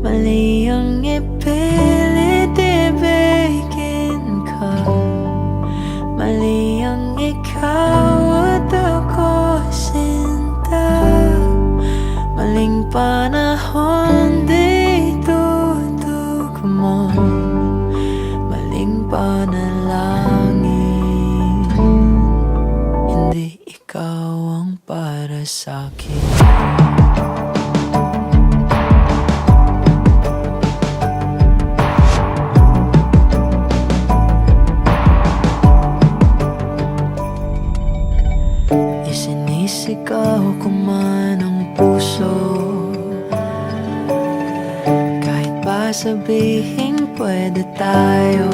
Mali ang ipilit ibigin ka, mali ang ikaw at ako sinta. Maling panahon di tutugma, maling panalangin. Hindi ikaw ang para sa'kin. Isinisigaw ko man ang puso, kahit pa sabihin pwede tayo.